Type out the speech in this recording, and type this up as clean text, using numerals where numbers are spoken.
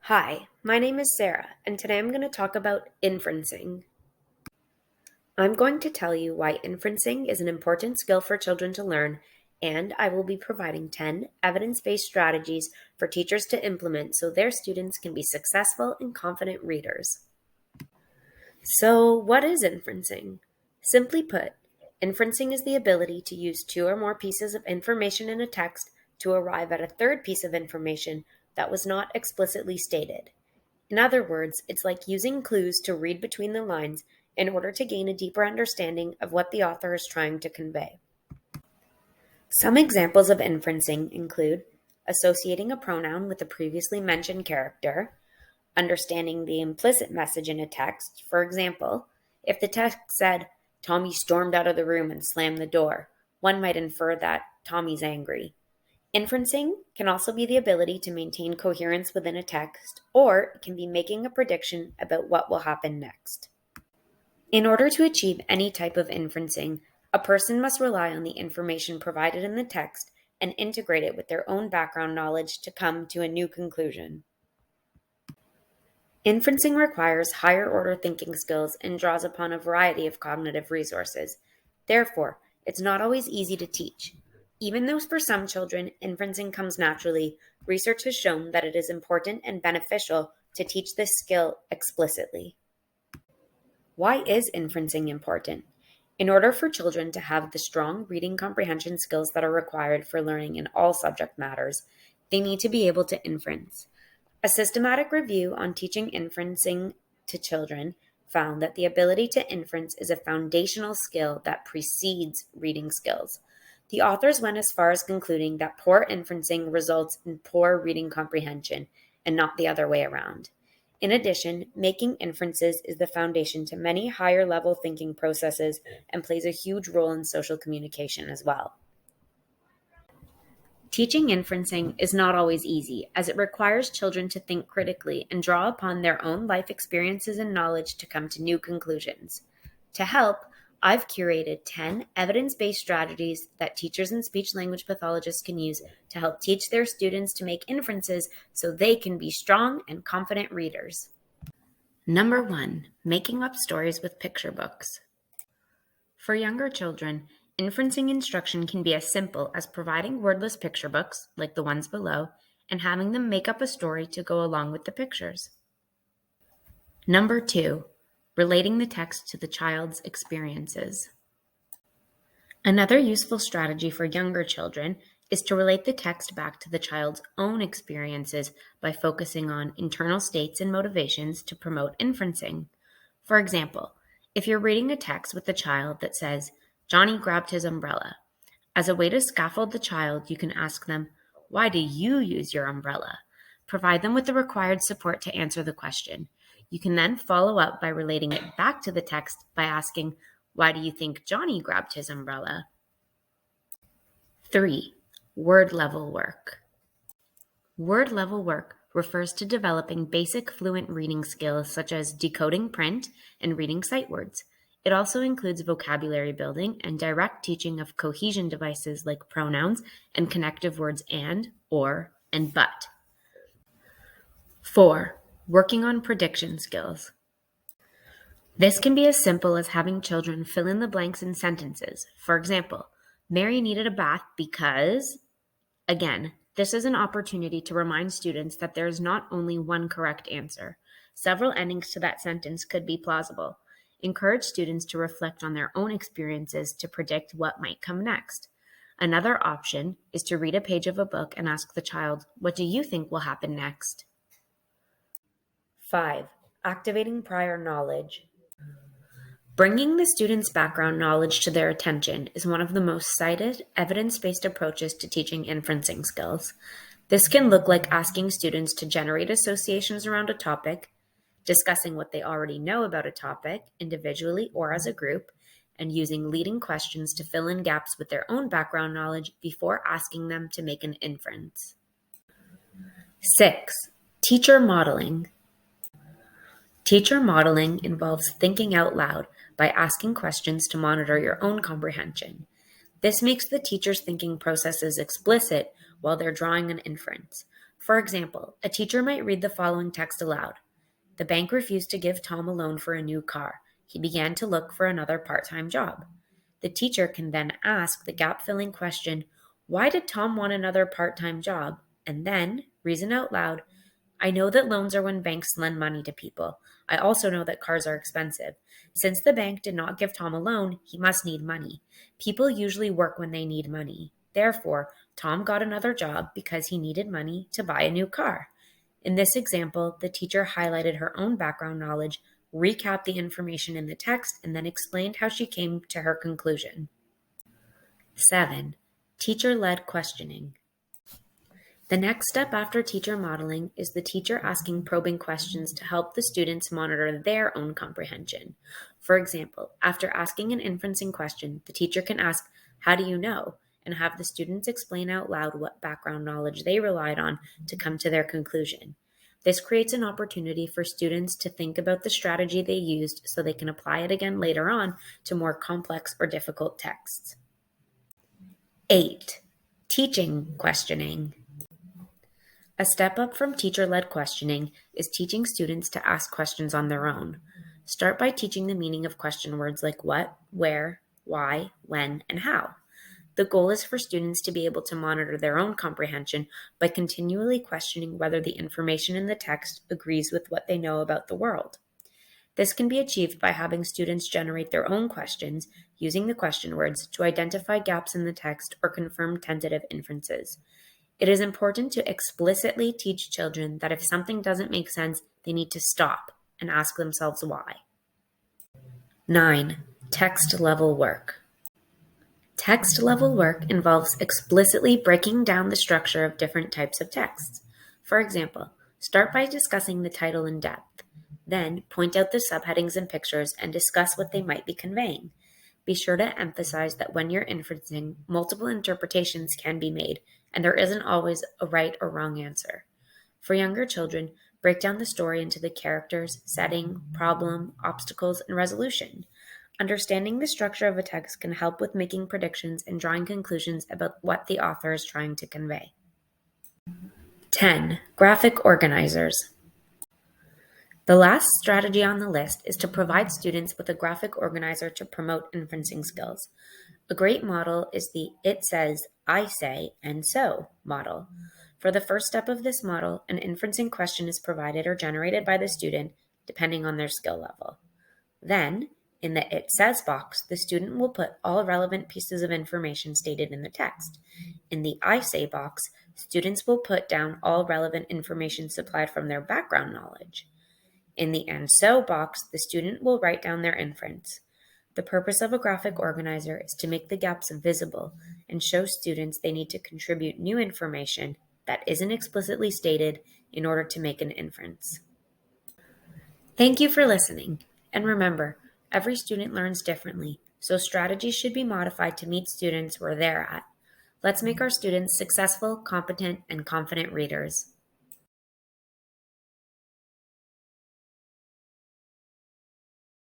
Hi, my name is Sarah, and today I'm going to talk about inferencing. I'm going to tell you why inferencing is an important skill for children to learn, and I will be providing 10 evidence-based strategies for teachers to implement so their students can be successful and confident readers. So, what is inferencing? Simply put, inferencing is the ability to use two or more pieces of information in a text to arrive at a third piece of information that was not explicitly stated. In other words, it's like using clues to read between the lines in order to gain a deeper understanding of what the author is trying to convey. Some examples of inferencing include associating a pronoun with a previously mentioned character, understanding the implicit message in a text. For example, if the text said, Tommy stormed out of the room and slammed the door, one might infer that Tommy's angry. Inferencing can also be the ability to maintain coherence within a text, or it can be making a prediction about what will happen next. In order to achieve any type of inferencing, a person must rely on the information provided in the text and integrate it with their own background knowledge to come to a new conclusion. Inferencing requires higher order thinking skills and draws upon a variety of cognitive resources. Therefore, it's not always easy to teach. Even though for some children inferencing comes naturally, research has shown that it is important and beneficial to teach this skill explicitly. Why is inferencing important? In order for children to have the strong reading comprehension skills that are required for learning in all subject matters, they need to be able to inference. A systematic review on teaching inferencing to children found that the ability to inference is a foundational skill that precedes reading skills. The authors went as far as concluding that poor inferencing results in poor reading comprehension and not the other way around. In addition, making inferences is the foundation to many higher level thinking processes and plays a huge role in social communication as well. Teaching inferencing is not always easy, as it requires children to think critically and draw upon their own life experiences and knowledge to come to new conclusions. To help, I've curated 10 evidence-based strategies that teachers and speech-language pathologists can use to help teach their students to make inferences so they can be strong and confident readers. Number 1, making up stories with picture books. For younger children, inferencing instruction can be as simple as providing wordless picture books, like the ones below, and having them make up a story to go along with the pictures. Number 2, relating the text to the child's experiences. Another useful strategy for younger children is to relate the text back to the child's own experiences by focusing on internal states and motivations to promote inferencing. For example, if you're reading a text with a child that says, Johnny grabbed his umbrella, as a way to scaffold the child, you can ask them, why do you use your umbrella? Provide them with the required support to answer the question. You can then follow up by relating it back to the text by asking, why do you think Johnny grabbed his umbrella? 3. Word level work. Word level work refers to developing basic fluent reading skills such as decoding print and reading sight words. It also includes vocabulary building and direct teaching of cohesion devices like pronouns and connective words and, or, and but. 4. Working on prediction skills. This can be as simple as having children fill in the blanks in sentences. For example, Mary needed a bath because... Again, this is an opportunity to remind students that there is not only one correct answer. Several endings to that sentence could be plausible. Encourage students to reflect on their own experiences to predict what might come next. Another option is to read a page of a book and ask the child, what do you think will happen next? 5. Activating prior knowledge. Bringing the student's background knowledge to their attention is one of the most cited, evidence-based approaches to teaching inferencing skills. This can look like asking students to generate associations around a topic, discussing what they already know about a topic, individually or as a group, and using leading questions to fill in gaps with their own background knowledge before asking them to make an inference. 6. Teacher modeling. Teacher modeling involves thinking out loud by asking questions to monitor your own comprehension. This makes the teacher's thinking processes explicit while they're drawing an inference. For example, a teacher might read the following text aloud. The bank refused to give Tom a loan for a new car. He began to look for another part-time job. The teacher can then ask the gap-filling question, why did Tom want another part-time job? And then reason out loud, I know that loans are when banks lend money to people. I also know that cars are expensive. Since the bank did not give Tom a loan, he must need money. People usually work when they need money. Therefore, Tom got another job because he needed money to buy a new car. In this example, the teacher highlighted her own background knowledge, recapped the information in the text, and then explained how she came to her conclusion. 7. Teacher-led questioning. The next step after teacher modeling is the teacher asking probing questions to help the students monitor their own comprehension. For example, after asking an inferencing question, the teacher can ask, how do you know? And have the students explain out loud what background knowledge they relied on to come to their conclusion. This creates an opportunity for students to think about the strategy they used so they can apply it again later on to more complex or difficult texts. 8. Teaching questioning. A step up from teacher-led questioning is teaching students to ask questions on their own. Start by teaching the meaning of question words like what, where, why, when, and how. The goal is for students to be able to monitor their own comprehension by continually questioning whether the information in the text agrees with what they know about the world. This can be achieved by having students generate their own questions using the question words to identify gaps in the text or confirm tentative inferences. It is important to explicitly teach children that if something doesn't make sense, they need to stop and ask themselves why. 9. Text-level work. Text-level work involves explicitly breaking down the structure of different types of texts. For example, start by discussing the title in depth. Then, point out the subheadings and pictures and discuss what they might be conveying. Be sure to emphasize that when you're inferencing, multiple interpretations can be made, and there isn't always a right or wrong answer. For younger children, break down the story into the characters, setting, problem, obstacles, and resolution. Understanding the structure of a text can help with making predictions and drawing conclusions about what the author is trying to convey. 10. Graphic organizers. The last strategy on the list is to provide students with a graphic organizer to promote inferencing skills. A great model is the it says, I say, and so model. For the first step of this model, an inferencing question is provided or generated by the student, depending on their skill level. Then, in the it says box, the student will put all relevant pieces of information stated in the text. In the I say box, students will put down all relevant information supplied from their background knowledge. In the and so box, the student will write down their inference. The purpose of a graphic organizer is to make the gaps visible and show students they need to contribute new information that isn't explicitly stated in order to make an inference. Thank you for listening. And remember, every student learns differently, so strategies should be modified to meet students where they're at. Let's make our students successful, competent, and confident readers.